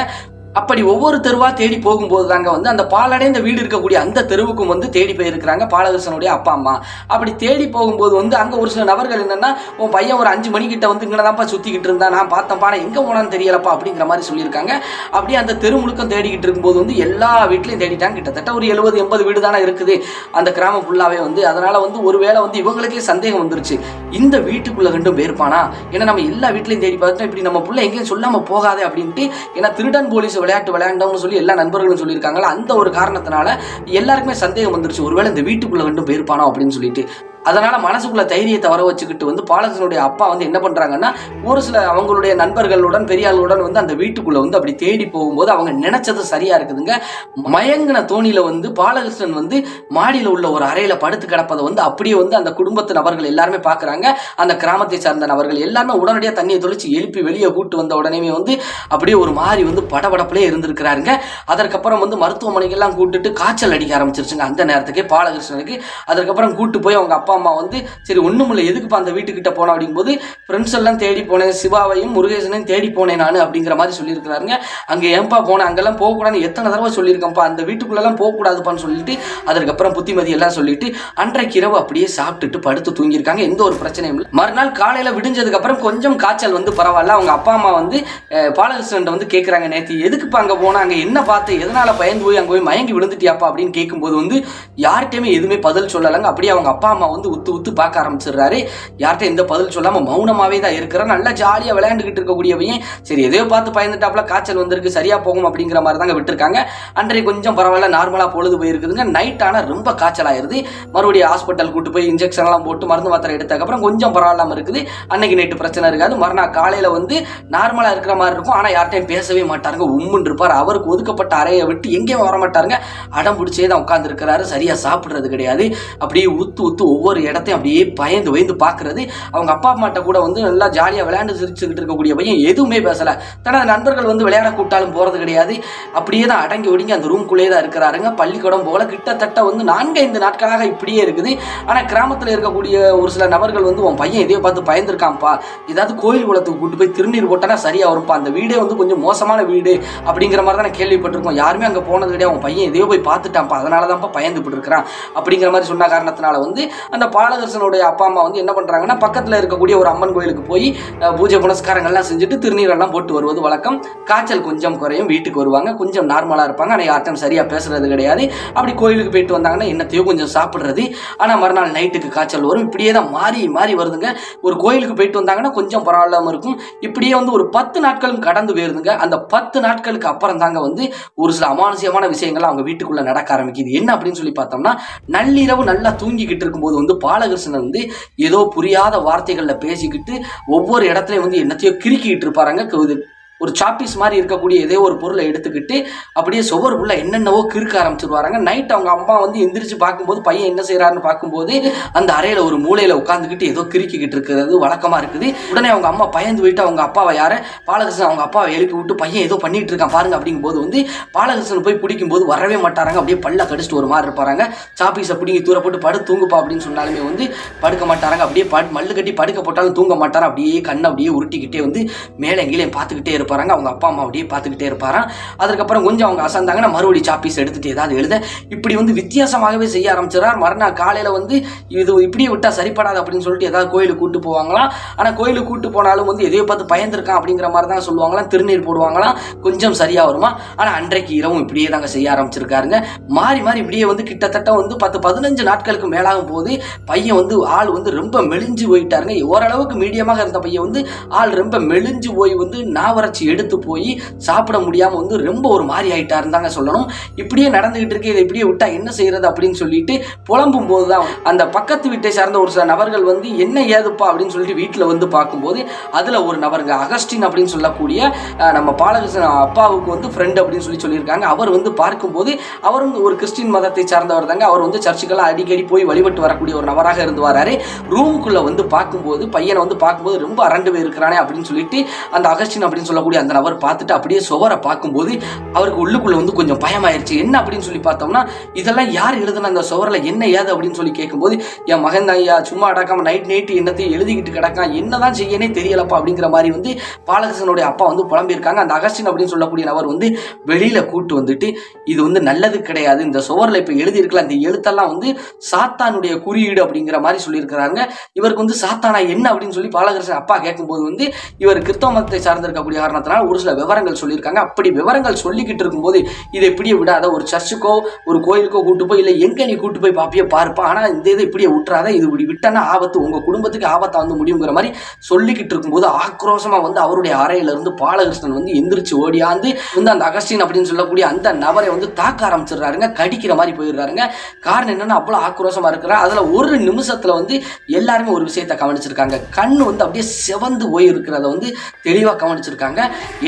அப்படி ஒவ்வொரு தெருவா தேடி போகும்போது தாங்க வந்து அந்த பாலடைந்த வீடு இருக்கக்கூடிய அந்த தெருவுக்கும் வந்து தேடி போயிருக்கிறாங்க பாலகிருஷ்ணனுடைய அப்பா அம்மா. அப்படி தேடி போகும்போது வந்து அங்க ஒரு சில நபர்கள் என்னன்னா, உன் பையன் ஒரு 5 மணிக்கிட்ட வந்து இங்கதான்ப்பா சுத்திக்கிட்டு இருந்தா, நான் பார்த்தப்பா எங்க போனான்னு தெரியலப்பா அப்படிங்கிற மாதிரி சொல்லியிருக்காங்க. அப்படியே அந்த தெரு முழுக்கம் தேடிக்கிட்டு இருக்கும்போது வந்து எல்லா வீட்லையும் தேடிட்டாங்க. கிட்டத்தட்ட ஒரு 70-80 வீடு தானே இருக்குது அந்த கிராமம் ஃபுல்லாவே வந்து. அதனால வந்து ஒருவேளை வந்து இவங்களுக்கே சந்தேகம் வந்துருச்சு, இந்த வீட்டுக்குள்ள ரெண்டும் பேருப்பானா, ஏன்னா நம்ம எல்லா வீட்லையும் தேடி பார்த்தோம், இப்படி நம்ம புள்ள எங்கேயும் சொல்லாம போகாதே அப்படின்ட்டு. ஏன்னா திருடன் போலீஸ் விளையாண்டோம்னு சொல்லி எல்லா நண்பர்களும் சொல்லியிருக்காங்களா, அந்த ஒரு காரணத்தினால எல்லாருக்குமே சந்தேகம் வந்துருச்சு, ஒருவேளை இந்த வீட்டுக்குள்ள ரெண்டும் போயிருப்பானோ அப்படின்னு சொல்லிட்டு. அதனால மனசுக்குள்ள தைரியத்தை வர வச்சுக்கிட்டு வந்து பாலகிருஷ்ணனுடைய அப்பா வந்து என்ன பண்றாங்கன்னா ஒரு சில அவங்களுடைய நண்பர்களுடன் பெரியாளுடன் வந்து அந்த வீட்டுக்குள்ள வந்து அப்படி தேடி போகும்போது அவங்க நினைச்சது சரியா இருக்குதுங்க. மயங்கின தோணியில வந்து பாலகிருஷ்ணன் வந்து மாடியில உள்ள ஒரு அறையில படுத்து கிடப்பதை வந்து அப்படியே வந்து அந்த குடும்பத்து நபர்கள் எல்லாருமே பாக்குறாங்க. அந்த கிராமத்தை சார்ந்த நபர்கள் எல்லாருமே உடனடியாக தண்ணியை தொளிச்சு எழுப்பி வெளியே கூட்டு வந்த உடனே வந்து அப்படியே ஒரு மாதிரி வந்து படபடப்பிலே இருந்திருக்கிறாருங்க. அதற்கப்புறம் வந்து மருத்துவமனைக்கெல்லாம் கூட்டுட்டு காய்ச்சல் அடிக்க ஆரம்பிச்சிருச்சுங்க அந்த நேரத்துக்கே பாலகிருஷ்ணனுக்கு. அதற்கப்புறம் கூட்டு போய் அவங்க அப்பா அம்மா வந்து சரி ஒண்ணும் இல்லை எதுக்குப்பா அந்த வீட்டுக்கிட்ட போனோம் அப்படிங்கும்போது ஃப்ரெண்ட்ஸ் எல்லாம் தேடி போனேன், சிவாவையும் முருகேசனையும் தேடி போனேன் நான் அப்படிங்கிற மாதிரி சொல்லியிருக்கிறாருங்க. அங்கே ஏன்பா போனேன், அங்கெல்லாம் போகக்கூடாதுன்னு எத்தனை தடவை சொல்லியிருக்கேன்ப்பா, அந்த வீட்டுக்குள்ளெல்லாம் போகக்கூடாதுப்பான்னு சொல்லிட்டு அதற்கப்புறம் புத்திமதி எல்லாம் சொல்லிட்டு அன்றைக்கு இரவு அப்படியே சாப்பிட்டுட்டு படுத்து தூங்கியிருக்காங்க. எந்த ஒரு பிரச்சனையும் இல்லை. மறுநாள் காலையில விடிஞ்சதுக்கு அப்புறம் கொஞ்சம் காய்ச்சல் வந்து பரவாயில்ல. அவங்க அப்பா அம்மா வந்து பாலகிருஷ்ணன் வந்து கேட்குறாங்க, நேற்று எதுக்குப்பா அங்கே போனா, அங்கே என்ன பார்த்து எதனால பயந்து போய் அங்கே போய் மயங்கி விழுந்துட்டியாப்பா அப்படின்னு கேட்கும்போது வந்து யார்கிட்டையுமே எதுவுமே பதில் சொல்லலைங்க. அப்படியே அவங்க அப்பா அம்மா வந்து உத்து உத்து பார்க்க ஆரம்பிச்சிடுறாரு. யார்கிட்ட எந்த பதில் சொல்லாம மௌனமாவே தான் இருக்கிறார். நல்லா ஜாலியா விளையாண்டுகிட்டு இருக்கக்கூடியவையும் சரி எதையோ பார்த்து பயந்துட்டாப்ல காய்ச்சல் வந்திருக்கு சரியா போகும் அப்படிங்கிற மாதிரி தாங்க விட்டுருக்காங்க. அன்றைய கொஞ்சம் பரவாயில்ல நார்மலா பொழுது போயிருக்குதுங்க. நைட் ஆனா ரொம்ப காய்ச்சல் ஆயிருது. மறுபடியும் ஹாஸ்பிட்டல் கூட்டு போய் இன்ஜெக்ஷன் எல்லாம் போட்டு மருந்து மாத்திரை எடுத்ததுக்கப்புறம் கொஞ்சம் பரவாயில்லாம இருக்குது. அன்னைக்கு நைட்டு பிரச்சனை இருக்காது. மறுநாள் காலையில வந்து நார்மலா இருக்கிற மாதிரி இருக்கும். ஆனா யார்ட்டையும் பேசவே மாட்டாருங்க, உம்முன்னு இருப்பார். அவருக்கு ஒதுக்கப்பட்ட அறையை விட்டு எங்கேயும் வர மாட்டாருங்க. அடம் பிடிச்சே தான் உட்கார்ந்து இருக்கிறாரு. சரியா சாப்பிடுறது கிடையாது. அப்படியே உத்து உத்து ஒவ்வொரு இடத்தையும் அப்படியே பயந்து பயந்து பாக்குறது. அவங்க அப்பா அம்மாட்ட கூட வந்து நல்லா ஜாலியா விளையாண்டு சிரிச்சுக்கிட்டு இருக்கக்கூடிய பையன் எதுவுமே பேசல. தனது நண்பர்கள் வந்து விளையாட கூட்டாலும் போறது கிடையாது. அப்படியே தான் அடங்கி ஒடுங்கி அந்த ரூம்குள்ளேயே தான் இருக்கிறாருங்க. பள்ளிக்கூடம் போல கிட்டத்தட்ட வந்து 4-5 நாட்களாக இப்படியே இருக்குது. ஆனா கிராமத்தில் இருக்கக்கூடிய ஒரு சில நபர்கள் வந்து உன் பையன் எதையோ பார்த்து பயந்துருக்கான்ப்பா, ஏதாவது கோயில் குளத்துக்கு கூட்டு போய் திருநீர் போட்டானா சரியா வரும்ப்பா, அந்த வீடே வந்து கொஞ்சம் மோசமான வீடு அப்படிங்கிற மாதிரி தான் கேள்விப்பட்டிருக்கோம், யாருமே அங்கே போனது கிடையாது, உன் பையன் எதையோ போய் பார்த்துட்டான்ப்பா அதனால தான்ப்பா பயந்துபட்டு இருக்கிறான் அப்படிங்கிற மாதிரி சொன்ன காரணத்தினால வந்து அந்த பாலகிருஷ்ணனுடைய அப்பா அம்மா வந்து என்ன பண்றாங்கன்னா பக்கத்தில் இருக்கக்கூடிய ஒரு அம்மன் கோயிலுக்கு போய் பூஜை புனஸ்காரங்கள்லாம் செஞ்சுட்டு திருநீரெல்லாம் போட்டு வருவது வழக்கம். காய்ச்சல் கொஞ்சம் குறையும், வீட்டுக்கு வருவாங்க, கொஞ்சம் நார்மலாக இருப்பாங்க. ஆனால் யார்ட்டும் சரியா பேசுறது கிடையாது. அப்படி கோயிலுக்கு போயிட்டு வந்தாங்கன்னா என்னத்தையோ கொஞ்சம் சாப்பிட்றது. ஆனால் மறுநாள் நைட்டுக்கு காய்ச்சல் வரும். இப்படியே தான் மாறி மாறி வருதுங்க. ஒரு கோயிலுக்கு போயிட்டு வந்தாங்கன்னா கொஞ்சம் பரவாயில்லாம இருக்கும். இப்படியே வந்து ஒரு 10 நாட்களும் கடந்து போயிருதுங்க. அந்த 10 நாட்களுக்கு அப்புறம் தாங்க வந்து ஒரு சில அமானுஷ்யமான விஷயங்கள் அவங்க வீட்டுக்குள்ள நடக்க ஆரம்பிக்குது. என்ன அப்படின்னு சொல்லி பார்த்தோம்னா நள்ளிரவு நல்லா தூங்கிக்கிட்டு இருக்கும்போது வந்து பாலகிருஷ்ணன் வந்து ஏதோ புரியாத வார்த்தைகள்ல பேசிக்கிட்டு ஒவ்வொரு இடத்துலயும் வந்து என்னத்தையோ கிறுக்கிட்டு இருப்பாருங்க. ஒரு சாப்பீஸ் மாதிரி இருக்கக்கூடிய ஏதோ ஒரு பொருளை எடுத்துக்கிட்டு அப்படியே சுவருக்குள்ள என்னென்னவோ கிறுக்க ஆரம்பிச்சிருவாங்க. நைட் அவங்க அம்மா வந்து எந்திரிச்சு பார்க்கும்போது பையன் என்ன செய்யறாருன்னு பார்க்கும்போது அந்த அறையில ஒரு மூலையில உட்காந்துக்கிட்டு ஏதோ கிறுக்கிக்கிட்டு இருக்கிறது வழக்கமா இருக்குது. உடனே அவங்க அம்மா பயந்து போயிட்டு அவங்க அப்பாவை பாலகிருஷ்ணன் அவங்க அப்பாவை எழுப்பி விட்டு பையன் ஏதோ பண்ணிட்டு இருக்கான் பாருங்க அப்படிங்கும்போது வந்து பாலகிருஷ்ணன் போய் பிடிக்கும் போது வரவே மாட்டாராங்க. அப்படியே பல்ல கடிச்சிட்டு ஒரு மாதிரி இருப்பாங்க. சாப்பீஸை பிடிங்கி தூர போட்டு படுத்து தூங்குப்பா அப்படின்னு சொன்னாலுமே வந்து படுக்க மாட்டாராங்க. அப்படியே மல்லு கட்டி படுக்க போட்டாலும் தூங்க மாட்டாரா. அப்படியே கண்ணை அப்படியே உருட்டிக்கிட்டே வந்து மேலே எங்கேயும் பார்த்துக்கிட்டே இருப்பாங்க. அவங்க அப்பா அம்மா அப்படியே பார்த்துக்கிட்டே இருப்பாராம். அதுக்கப்புறம் கொஞ்சம் அவங்க அசந்தாங்கன்னா மறுபடியும் சாப்பீஸ் எடுத்துட்டு ஏதாவது எழுத இப்படி வந்து வித்தியாசமாகவே செய்ய ஆரம்பிச்சிடார். மறுநாள் காலையில வந்து இது இப்படியே விட்டா சரிப்படாது அப்படின்னு சொல்லிட்டு ஏதாவது கோயிலுக்கு கூட்டு போவாங்களாம். ஆனா கோயிலுக்கு கூட்டு போனாலும் வந்து எதையோ பார்த்து பயந்துருக்கான் அப்படிங்கிற மாதிரி தான் சொல்லுவாங்களாம். திருநீர் போடுவாங்களாம், கொஞ்சம் சரியா வருமா. ஆனா அன்றைக்கு இரவும் இப்படியே தாங்க செய்ய ஆரம்பிச்சிருக்காருங்க. மாறி மாறி இப்படியே வந்து கிட்டத்தட்ட வந்து 10-15 நாட்களுக்கு மேலாகும் போது பையன் வந்து ஆள் வந்து ரொம்ப மெலிஞ்சு போயிட்டாருங்க. ஓரளவுக்கு மீடியமாக இருந்த பையன் வந்து ஆள் ரொம்ப மெலிஞ்சு போய் வந்து நாவரட்சி எடுத்து போய் சாப்பிட முடியாம வந்து ரொம்ப ஒரு மாதிரி ஆயிட்டாருன்னு தாங்க சொல்லணும். இப்படியே நடந்துகிட்டு இருக்கு, இதை இப்படியே விட்டா என்ன செய்யறது அப்படின்னு சொல்லிட்டு புலம்பும் போதுதான் அந்த பக்கத்து வீட்டை சார்ந்த ஒரு சில நபர்கள் வந்து என்ன ஏதுப்பா அப்படின்னு சொல்லிட்டு வீட்டில் வந்து பார்க்கும்போது அதுல ஒரு நபருங்க அகஸ்டின் அப்படின்னு சொல்லக்கூடிய நம்ம பாலகிருஷ்ணன் அப்பாவுக்கு வந்து ஃப்ரெண்ட் அப்படின்னு சொல்லியிருக்காங்க. அவர் வந்து பார்க்கும்போது அவரும் ஒரு கிறிஸ்டின் மதத்தை சார்ந்தவர் தாங்க. அவர் வந்து சர்ச்சுக்கெல்லாம் அடிக்கடி போய் வழிபட்டு வரக்கூடிய ஒரு நபராக இருந்து வராரு. ரூமுக்குள்ள வந்து பார்க்கும்போது பையனை வந்து பார்க்கும்போது ரொம்ப அரண்டு போய் இருக்கிறானே அப்படின்னு சொல்லிட்டு அந்த அகஸ்டின் அப்படின்னு சொல்லக்கூடிய அந்த நபர் பார்த்துட்டு அப்படியே சுவரை பார்க்கும்போது அவருக்கு உள்ளுக்குள்ள வந்து கொஞ்சம் பயமாயிருச்சு. என்ன அப்படின்னு சொல்லி பார்த்தோம்னா இதெல்லாம் யார் எழுதுன அந்த சுவரில் என்ன ஏது அப்படின்னு சொல்லி கேட்கும்போது என் மகன் தான் ஐயா சும்மா அடக்காம நைட் என்னத்தையும் எழுதிக்கிட்டு கிடக்கான், என்னதான் செய்யனே தெரியலப்பா அப்படிங்கிற மாதிரி வந்து பாலகிருஷ்ணனுடைய அப்பா வந்து புலம்பியிருக்காங்க. அந்த அகஸ்டின் அப்படின்னு சொல்லக்கூடிய நபர் வந்து வெளியில கூட்டு வந்துட்டு இது வந்து நல்லது கிடையாது, இந்த சுவரில் இப்போ எழுதியிருக்கலாம் இந்த எழுத்தெல்லாம் வந்து சாத்தானுடைய குறியீடு அப்படிங்கிற மாதிரி சொல்லியிருக்கிறாங்க. இவருக்கு வந்து சாத்தானா என்ன அப்படின்னு சொல்லி பாலகிருஷ்ணன் அப்பா கேட்கும்போது வந்து இவர் கிறிஸ்தவ மதத்தை சார்ந்திருக்கக்கூடிய காரணத்தினால ஒரு சில விவரங்கள் சொல்லியிருக்காங்க. அப்படி விவரங்கள் சொல்லிக்கிட்டு இருக்கும்போது இதை இப்படியே விடாத, ஒரு சர்ச்சுக்கோ ஒரு கோயிலுக்கோ கூட்டு போய், இல்லை எங்க நீ கூட்டு போய் பாப்பியோ பாருப்பா, ஆனா இந்த இதை இப்படியே விட்டுறாத, இது இப்படி விட்டனா ஆபத்து, உங்க குடும்பத்துக்கு ஆபத்தா வந்து முடியுங்கிற மாதிரி சொல்லிக்கிட்டு இருக்கும்போது ஆக்ரோஷமா வந்து அவருடைய அறையில இருந்து பாலகிருஷ்ணன் வந்து எந்திரிச்சு ஓடியாந்து வந்து அந்த அகஸ்டின் அப்படின்னு சொல்லக்கூடிய அந்த நபரை வந்து தாக்க ஆரம்பிச்சிடுறாருங்க, கடிக்கிற மாதிரி போயிடுறாருங்க. காரணம் என்னன்னா அவ்வளவு ஆக்ரோஷமா இருக்கிறார். அதுல ஒரு நிமிஷத்துல வந்து எல்லாருமே ஒரு விஷயத்தை கவனிச்சிருக்காங்க. கண்ணு வந்து அப்படியே செவந்து போய் இருக்கிறத வந்து தெளிவா கவனிச்சிருக்காங்க.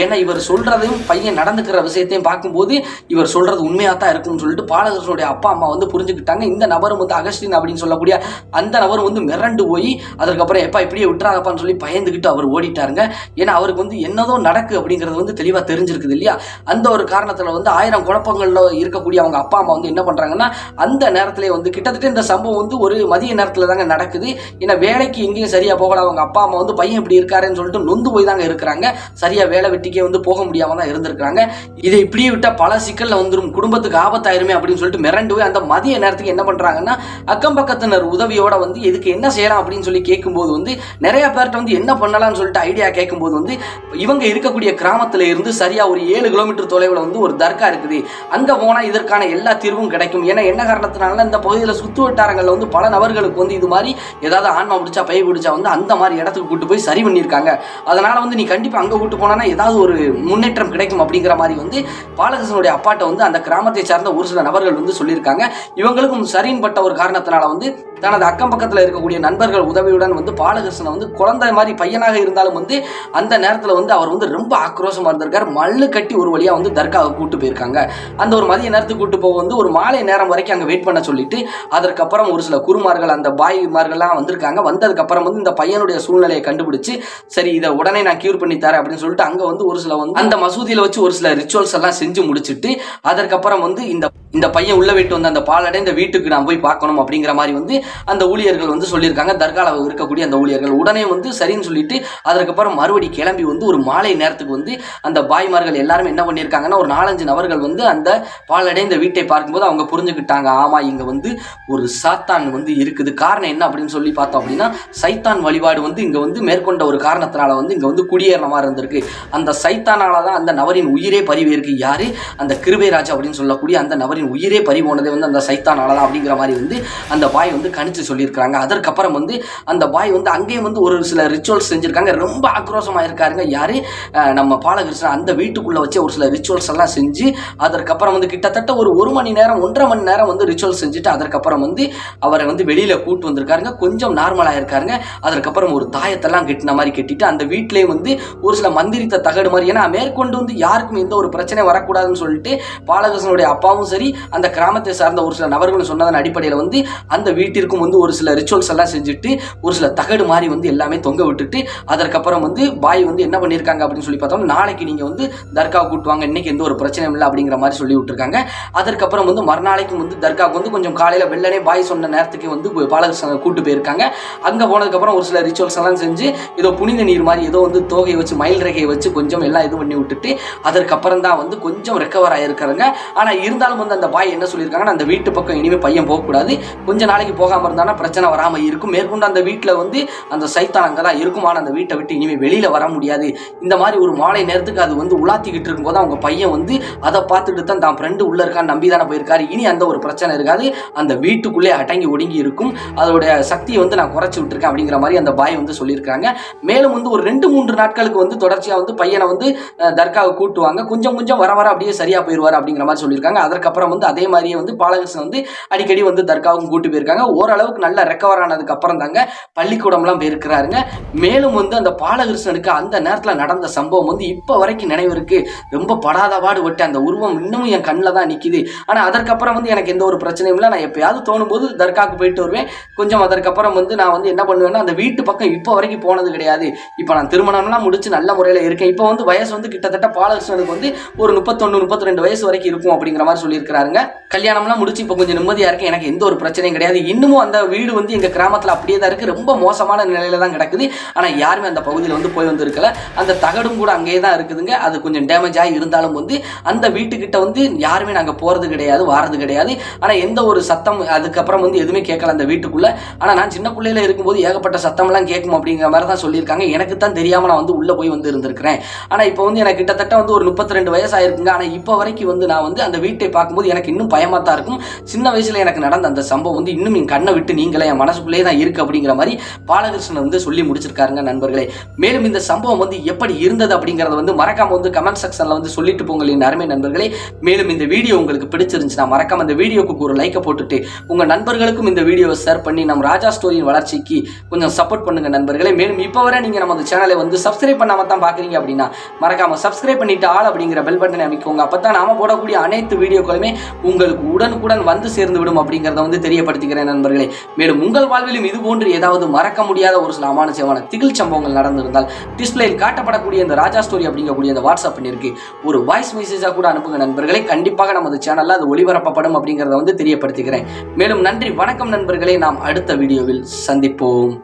ஏன்னா இவர் சொல்றதையும் பையன் நடந்துக்கிற விஷயத்தையும் பார்க்கும்போது இவர் சொல்றது உண்மையா தான் இருக்கும்னு சொல்லிட்டு பாலகிருஷ்ணனுடைய அப்பா அம்மா வந்து புரிஞ்சுக்கிட்டாங்க. இந்த நபரும் வந்து அகஸ்டின் அப்படின்னு சொல்லக்கூடிய அந்த நபரும் வந்து மிரண்டு போய் அதுக்கப்புறம் எப்பா இப்படியே விட்டுறாதப்பான்னு சொல்லி பயந்துக்கிட்டு அவர் ஓடிட்டாருங்க. ஏன்னா அவருக்கு வந்து என்னதோ நடக்கு அப்படிங்கிறது வந்து தெளிவா தெரிஞ்சிருக்குது இல்லையா. அந்த ஒரு காரணத்துல வந்து 1000 குழப்பங்கள்ல இருக்கக்கூடிய அவங்க அப்பா அம்மா வந்து என்ன பண்றாங்கன்னா அந்த நேரத்திலே வந்து கிட்டத்தட்ட இந்த சம்பவம் வந்து ஒரு மதிய நேரத்துல தாங்க நடக்குது. ஏன்னா வேலைக்கு எங்கேயும் சரியா போகல அவங்க அப்பா அம்மா வந்து பையன் இப்படி இருக்காருன்னு சொல்லிட்டு நொந்து போய் தாங்க இருக்கிறாங்க. சரியா வேலை வெட்டிக்கே வந்து போக முடியாம தான் இருந்திருக்காங்க. இதை இப்படியே விட்டா பல சிக்கல்ல வந்துடும், குடும்பத்துக்கு ஆபத்தாயிருமே அப்படின்னு சொல்லிட்டு மிரண்டு போய் அந்த மதிய நேரத்துக்கு என்ன பண்றாங்கன்னா அக்கம் பக்கத்தினர் உதவியோட வந்து இதுக்கு என்ன செய்யலாம் அப்படின்னு சொல்லி கேட்கும்போது வந்து நிறைய பேர்கிட்ட வந்து என்ன பண்ணலாம்னு சொல்லிட்டு ஐடியா கேட்கும்போது வந்து இவங்க இருக்கக்கூடிய கிராமத்துல இருந்து சரியா ஒரு 7 கிலோமீட்டர் தொலைவில் வந்து ஒரு தர்கா இருக்குது, அங்க போனா இதற்கான எல்லா தீர்வும் கிடைக்கும். ஏன்னா என்ன காரணத்தினால இந்த பகுதியில் சுற்று வட்டாரங்கள்ல வந்து பல நபர்களுக்கு வந்து இது மாதிரி ஏதாவது ஆன்மா பிடிச்சா பை பிடிச்சா வந்து அந்த மாதிரி இடத்துக்கு கூட்டு போய் சரி பண்ணியிருக்காங்க. அதனால வந்து நீ கண்டிப்பா அங்க கூட்டு போனா ஏதாவது ஒரு முன்னேற்றம் கிடைக்கும் அப்படிங்கிற மாதிரி வந்து பாலகிருஷ்ணனுடைய அப்பாட்ட வந்து அந்த கிராமத்தை சார்ந்த ஒரு சில நபர்கள் வந்து சொல்லியிருக்காங்க. இவங்களுக்கும் சரின்னு பட்ட ஒரு காரணத்தினால வந்து தனது அக்கம் பக்கத்தில் இருக்கக்கூடிய நண்பர்கள் உதவியுடன் வந்து பாலகிருஷ்ணன் வந்து குழந்தை மாதிரி பையனாக இருந்தாலும் வந்து அந்த நேரத்தில் வந்து அவர் வந்து ரொம்ப ஆக்ரோஷமா இருந்திருக்காரு. மல்லு கட்டி ஒரு வழியா வந்து தர்காவை கூட்டு போயிருக்காங்க. அந்த ஒரு மதிய நேரத்துக்கு கூட்டு போக வந்து ஒரு மாலை நேரம் வரைக்கும் அங்கே வெயிட் பண்ண சொல்லிட்டு அதற்கப்புறம் ஒரு சில குருமார்கள் அந்த பாய்மார்கள்லாம் வந்திருக்காங்க. வந்ததுக்கு அப்புறம் வந்து இந்த பையனுடைய சூழ்நிலையை கண்டுபிடிச்சு சரி இதை உடனே நான் கியூர் பண்ணி தரேன் அப்படின்னு சொல்லிட்டு அங்க வந்து ஒரு சில வந்து அந்த மசூதியில வச்சு ஒரு சில ரிச்சுவல்ஸ் எல்லாம் செஞ்சு முடிச்சுட்டு அதற்கப்புறம் வந்து இந்த பையன் உள்ள விட்டு வந்து அந்த பாலடை இந்த வீட்டுக்கு நான் போய் பார்க்கணும் அப்படிங்கிற மாதிரி வந்து அந்த ஊழியர்கள் வந்து சொல்லியிருக்காங்க. தர்கால இருக்கக்கூடிய அந்த ஊழியர்கள் உடனே வந்து சரின்னு சொல்லிட்டு அதற்கப்புறம் மறுபடி கிளம்பி வந்து ஒரு மாலை நேரத்துக்கு வந்து அந்த பாய்மார்கள் எல்லாரும் என்ன பண்ணியிருக்காங்கன்னா ஒரு 4-5 நபர்கள் வந்து அந்த பாலடை இந்த வீட்டை பார்க்கும்போது அவங்க புரிஞ்சுக்கிட்டாங்க, ஆமா இங்க வந்து ஒரு சாத்தான் வந்து இருக்குது. காரணம் என்ன அப்படின்னு சொல்லி பார்த்தோம் அப்படின்னா சைத்தான் வழிபாடு வந்து இங்க வந்து மேற்கொண்ட ஒரு காரணத்தினால வந்து இங்க வந்து குடியேறின மாதிரி இருந்திருக்கு. அந்த சைத்தானால தான் அந்த நபரின் உயிரே பறிவு இருக்கு. யாரு? அந்த கிருபைராஜ் அப்படின்னு சொல்லக்கூடிய அந்த நபரின் உயிரே பறிபோனதே வந்து அந்த சைத்தானால தான் அப்படிங்கிற மாதிரி வந்து அந்த பாய் வந்து கணிச்சு சொல்லியிருக்காங்க. அதற்கப்புறம் வந்து அந்த பாய் வந்து அங்கேயும் வந்து ஒரு சில ரிச்சுவல்ஸ் செஞ்சிருக்காங்க. ரொம்ப ஆக்ரோஷமா இருக்காருங்க. யாரு? நம்ம பாலகிருஷ்ணன் அந்த வீட்டுக்குள்ள வச்சு ஒரு சில ரிச்சுவல்ஸ் எல்லாம் செஞ்சு அதற்கப்புறம் வந்து கிட்டத்தட்ட ஒரு 1 மணி நேரம் 1.5 மணி நேரம் வந்து ரிச்சுவல் செஞ்சுட்டு அதற்கப்புறம் வந்து அவரை வந்து வெளியில கூட்டு வந்திருக்காருங்க. கொஞ்சம் நார்மலா இருக்காருங்க. அதற்கப்புறம் ஒரு தாயத்தெல்லாம் கட்டின மாதிரி கட்டிட்டு அந்த வீட்டிலே வந்து ஒரு சில மந்திரித்த தகடு மாதிரி, ஏன்னா மேற்கொண்டு வந்து யாருக்கும் எந்த ஒரு பிரச்சனை வரக்கூடாதுன்னு சொல்லிட்டு பாலகிருஷ்ணனுடைய அப்பாவும் சரி அந்த கிராமத்தை சார்ந்த ஒரு சில நபர்களும் சொன்னதன் அடிப்படையில் வந்து அந்த வீட்டிற்கும் வந்து ஒரு சில ரிச்சுவல்ஸ் எல்லாம் செஞ்சுட்டு ஒரு சில தகடு மாதிரி வந்து எல்லாமே தொங்க விட்டுட்டு அதற்கப்புறம் வந்து பாய் வந்து என்ன பண்ணியிருக்காங்க அப்படின்னு சொல்லி பார்த்தோம், நாளைக்கு நீங்க வந்து தர்கா கூட்டுவாங்க, இன்னைக்கு எந்த ஒரு பிரச்சனையும் இல்லை அப்படிங்கிற மாதிரி சொல்லி விட்டுருக்காங்க. அதற்கப்புறம் வந்து மறுநாளைக்கு வந்து தர்காவுக்கு வந்து கொஞ்சம் காலையில வெள்ளனே பாய் சொன்ன நேரத்துக்கு வந்து பாலகிருஷ்ணன் கூட்டு போயிருக்காங்க. அங்க போனதுக்கப்புறம் ஒரு சில ரிச்சுவல்ஸ் எல்லாம் செஞ்சு ஏதோ புனித நீர் மாதிரி ஏதோ வந்து தோகையை வச்சு மயில் ரகையை வச்சு கொஞ்சம் எல்லாம் இது பண்ணி விட்டுட்டு அதற்கப்புறம் தான் வந்து கொஞ்சம் ரெக்கவர் ஆயிருக்காங்க. ஆனா இருந்தாலும் வந்து அந்த பாய் என்ன சொல்லியிருக்காங்கன்னா அந்த வீட்டு பக்கம் இனிமே பையன் போகக்கூடாது, கொஞ்ச நாளைக்கு போகாம இருந்தானா பிரச்சனை வராம இருக்கும், மேற்கொண்டு அந்த வீட்டுல வந்து அந்த சைத்தான் அங்கதான் இருக்கும், ஆனா அந்த வீட்டை விட்டு இனிமே வெளியில வர முடியாது. இந்த மாதிரி ஒரு மாலை நேரத்துக்கு அது வந்து உலாத்திக்கிட்டு இருக்கும்போது அவங்க பையன் வந்து அதை பார்த்துட்டு தான் தான் ஃப்ரெண்டு உள்ள இருக்கான்னு நம்பி தானே போயிருக்காரு, இனி அந்த ஒரு பிரச்சனை இருக்காது, அந்த வீட்டுக்குள்ளே அடங்கி ஒடுங்கி இருக்கும், அதோடைய சக்தியை வந்து நான் குறைச்சி விட்டுருக்கேன் அப்படிங்கிற மாதிரி அந்த பாய் வந்து சொல்லியிருக்காங்க. மேலும் வந்து ஒரு 2-3 நாட்களுக்கு வந்து தொடர்ச்சியா வந்து பையனை வந்து தர்காவை கூட்டுவாங்க, கொஞ்சம் கொஞ்சம் வர வர அப்படியே சரியா போயிடுவார் அப்படிங்கிற மாதிரி சொல்லியிருக்காங்க. அதற்கப்புறம் வந்து அதே மாதிரியே வந்து பாலகிருஷ்ணன் வந்து அடிக்கடி வந்து தர்காவுக்கும் கூட்டு போயிருக்காங்க. ஓரளவுக்கு நல்லா ரெக்கவர் ஆனதுக்கு அப்புறம் தாங்க பள்ளிக்கூடம்லாம் போயிருக்கிறாருங்க. மேலும் வந்து அந்த பாலகிருஷ்ணனுக்கு அந்த நேரத்தில் நடந்த சம்பவம் வந்து இப்போ வரைக்கும் நினைவு இருக்கு. ரொம்ப படாத பாடுபட்டு அந்த உருவம் இன்னமும் என் கண்ணில் தான் நிற்கிது. ஆனால் அதற்கப்புறம் வந்து எனக்கு எந்த ஒரு பிரச்சனையும் இல்லை, நான் எப்பயாவது தோணும் போது தர்காவுக்கு போயிட்டு வருவேன். கொஞ்சம் அதற்கப்புறம் வந்து நான் வந்து என்ன பண்ணுவேன்னா அந்த வீட்டு பக்கம் இப்போ வரைக்கும் போனது கிடையாது. இப்போ நான் திருமணம்லாம் முடிச்சு நல்ல முறையில் இருக்கேன். இப்போ வந்து வயசு வந்து கிட்டத்தட்ட பாலகிருஷ்ணனுக்கு வந்து ஒரு 31-32 வயசு வரைக்கும் இருக்கும் அப்படிங்கிற மாதிரி சொல்லியிருக்கிறாருங்க. கல்யாணம்லாம் முடிச்சு இப்போ கொஞ்சம் நிம்மதியாக இருக்கேன், எனக்கு எந்த ஒரு பிரச்சனையும் கிடையாது. இன்னமும் இன்னமும் அந்த வீடு வந்து எங்கள் கிராமத்தில் அப்படியே தான் இருக்குது. ரொம்ப மோசமான நிலையில தான் கிடக்குது. ஆனால் யாருமே அந்த பகுதியில் வந்து போய் வந்து இருக்கல. அந்த தகடும் கூட அங்கேயே தான் இருக்குதுங்க. அது கொஞ்சம் டேமேஜ் ஆகி இருந்தாலும் வந்து அந்த வீட்டுக்கிட்ட வந்து யாருமே நாங்கள் போகிறது கிடையாது, வாரது கிடையாது. ஆனால் எந்த ஒரு சத்தம் அதுக்கப்புறம் வந்து எதுவுமே கேட்கல அந்த வீட்டுக்குள்ளே. ஆனால் நான் சின்ன பிள்ளையில இருக்கும்போது ஏகப்பட்ட சத்தம்லாம் கேட்கும் அப்படிங்கிற மாதிரி தான் சொல்லியிருக்காங்க. எனக்கு தான் தெரியாமல் நான் வந்து உள்ளே போய் வந்து இருந்திருக்கிறேன். ஆனால் இப்போ வந்து எனக்கு கிட்டத்தட்ட வந்து ஒரு 32 வயசு ஆயிருக்குங்க. ஆனால் இப்போ வரைக்கும் வந்து நான் வந்து அந்த வீட்டை பார்க்கும்போது எனக்கு இன்னும் பயமாக தான் இருக்கும். சின்ன வயசில் எனக்கு நடந்த அந்த சம்பவம் வந்து இன்னும் என் கண்ணை விட்டு நீங்களே என் மனசுக்குள்ளேயே தான் இருக்குது அப்படிங்கிற மாதிரி பாலகிருஷ்ணன் வந்து சொல்லி முடிச்சிருக்காருங்க நண்பர்களே. மேலும் இந்த சம்பவம் வந்து எப்படி இருந்தது அப்படிங்கிறத வந்து மறக்காம வந்து கமெண்ட் செக்ஷனில் வந்து சொல்லிட்டு போங்கள் என் அருமை நண்பர்களே. மேலும் இந்த வீடியோ உங்களுக்கு பிடிச்சிருந்துச்சுன்னா மறக்காம இந்த வீடியோக்கு ஒரு லைக்கை போட்டுட்டு உங்கள் நண்பர்களுக்கும் இந்த வீடியோவை ஷேர் பண்ணி நம்ம ராஜா ஸ்டோரியின் வளர்ச்சிக்கு கொஞ்சம் சப்போர்ட் பண்ணுங்க நண்பர்களே. மேலும் இப்போ வரை நீங்கள் நம்ம சேனலை வந்து சப்ஸ்கிரைப் பண்ணாமல் தான் பார்க்குறீங்க அப்படின்னா மறக்காம சப்ஸ்கிரைப் பண்ணிட்டு ஆல் அப்படிங்கிற பெல் பட்டனை அமைக்கோங்க. அப்போ தான் நாம போடக்கூடிய அனைத்து வீடியோக்களுமே உங்களுக்கு உடனுக்குடன் வந்து சேர்ந்து விடும் அப்படிங்கிறத வந்து தெரியப்படுத்திக்கிறேன் நண்பர்களே. மேலும் உங்கள் வாழ்விலும் இது போன்று ஏதாவது மறக்க முடியாத ஒரு சில அமானுஷ்யமான திகில் சம்பவங்கள் நடந்திருந்தால் டிஸ்பிளேயில் காட்டப்படக்கூடிய இந்த ராஜா ஸ்டோரி அப்படிங்கக்கூடிய இந்த வாட்ஸ்அப் பண்ணிருக்கு ஒரு வாய்ஸ் மெசேஜாக கூட அனுப்புங்க நண்பர்களே. கண்டிப்பாக நமது சேனலில் அது ஒளிபரப்பப்படும் அப்படிங்கிறத வந்து தெரியப்படுத்திக்கிறேன். மேலும் நன்றி, வணக்கம் நண்பர்களே. நாம் அடுத்த வீடியோவில் சந்திப்போம்.